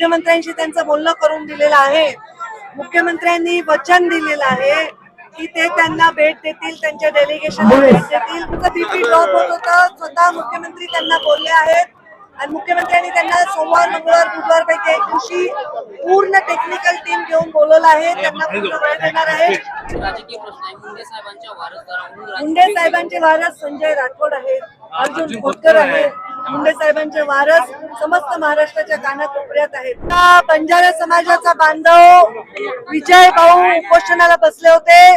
मुख्यमंत्र्यांशी त्यांचं बोलणं करून दिलेलं आहे। मुख्यमंत्र्यांनी वचन दिलेलं आहे की ते त्यांना भेट देतील, त्यांच्या डेलिगेशनला भेट देतील। बीपी ड्रॉप होत होतं, स्वतः मुख्यमंत्री त्यांना बोलले आहेत आणि मुख्यमंत्र्यांनी त्यांना सोमवार, मंगळवार, बुधवार पैकी एक दिवशी पूर्ण टेक्निकल टीम घेऊन बोलवलं आहे। त्यांना पूर्ण वेळ देणार आहे। राजकीय प्रश्न आहे, मुंडे साहेबांचे वारस संजय राठोड आहेत, अर्जुन खोतकर आहेत। मुंडे साहेबांचे वारस समस्त महाराष्ट्राच्या कानाकोपऱ्यात आहेत। बंजारा समाजाचा बांधव विजय भाऊ उपोषणाला बसले होते।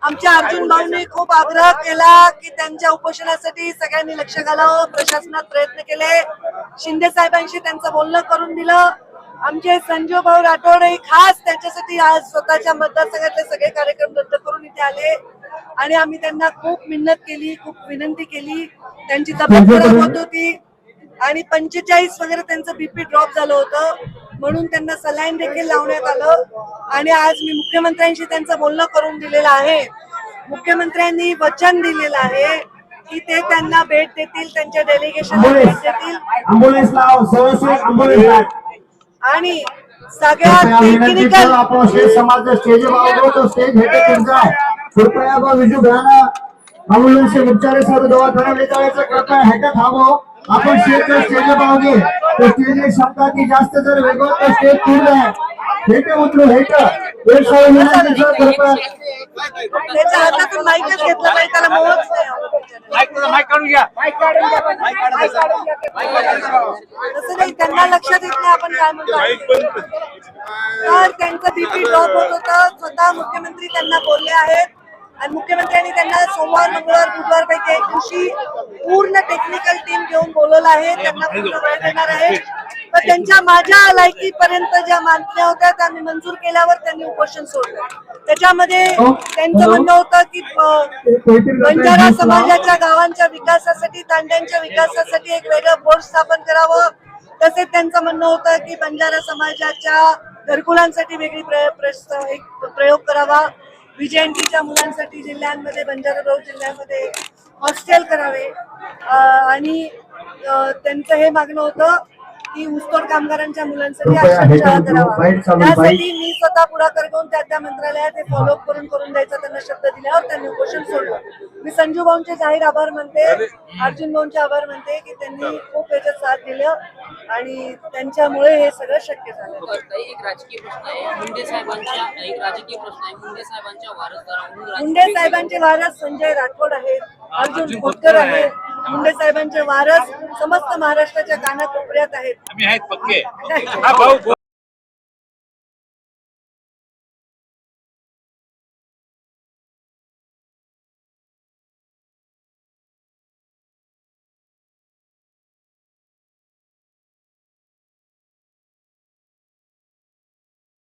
आमच्या अर्जुन भाऊंनी खूप आग्रह केला की त्यांच्या उपोषणासाठी सगळ्यांनी लक्ष घालावं, प्रशासनात प्रयत्न केले, शिंदे साहेबांशी त्यांचं बोलणं करून दिलं। आमचे संजू भाऊ राठोड खास त्याच्यासाठी आज स्वतःच्या मतदारसंघातले सगळे कार्यक्रम रद्द करून इथे आले आणि आम्ही त्यांना खूप मेहनत केली, खूप विनंती केली। त्यांची तब्येत खराब होत होती आणि 45 वगैरे त्यांचं बीपी ड्रॉप झालं होतं, म्हणून त्यांना सलाईन देखील लावण्यात आलं आणि आज मी मुख्यमंत्र्यांशी त्यांचं बोलणं करून दिलेलं आहे। मुख्यमंत्र्यांनी वचन दिलेलं आहे की ते त्यांना भेट देतील, त्यांच्या डेलिगेशनला भेट देतील आणि सगळ्यात टेक्निकल एम्बुलेंस से उपचार दवाखाना ले जायचं कृपया ह्याच्यात थांबव। आपण स्टेज पाहूगे तो स्टेज क्षमता की जास्त जर वेगळं तर स्टेज पूर्ण आहे। हेटे उतरू हेट एक सौ विनंती सर कृपया त्याच्या हातातून माईकच घेतला पाहिजे, त्याला मोहच नाही। माईक काढून घ्या, तसं नाही, त्यांना लक्षात येत नाही आपण काय म्हणतो। तर त्यांचं बीपी ड्रॉप होत होतं, स्वतः मुख्यमंत्री त्यांना बोलले आहेत आणि मुख्यमंत्र्यांनी त्यांना सोमवार, मंगळवार, बुधवार पैकी एक दिवशी पूर्ण टेक्निकल टीम घेऊन बोलवलं आहे। त्यांना पूर्ण वेळ देणार आहे। तर त्यांच्या माझ्या लायकीपर्यंत ज्या मागण्या होत्या त्या मी मंजूर केल्यावर त्यांनी उपोषण सोडलं। त्याच्यामध्ये त्यांचं म्हणणं होतं की बंजारा समाजाच्या गावांच्या विकासासाठी, तांड्यांच्या विकासासाठी एक वेगळं बोर्ड स्थापन करावं। तसेच त्यांचं म्हणणं होतं की बंजारा समाजाच्या घरकुलांसाठी वेगळी प्रयोग करावा, विजयंतीच्या मुलांसाठी जिल्ह्यांमध्ये, बंजारा बहु जिल्ह्यामध्ये हॉस्टेल करावे आणि त्यांचं हे मागणं होतं की ऊसतोड कामगारांच्या मुलांसाठी आश्रमशाळा करावा। त्यासाठी मी स्वतः पुढाकार घेऊन त्या मंत्रालयात हे फॉलोअप करून द्यायचा त्यांना शब्द दिल्यावर त्यांनी उपोषण सोडलं। मी संजू भाऊंचे जाहीर आभार मानते, अर्जुन भाऊंचे आभार मानते की त्यांनी खूप याच्यात साथ दिलं आणि त्यांच्यामुळे हे सगळं शक्य झालं। एक राजकीय प्रश्न आहे, मुंडे साहेबांच्या मुंडे साहेबांचे वारस संजय राठोड आहेत, अर्जुन खोतकर आहेत। मुंडे साहेबांचे वारस समस्त महाराष्ट्राच्या कानाकोपऱ्यात आहेत। आम्ही आहेत पक्के।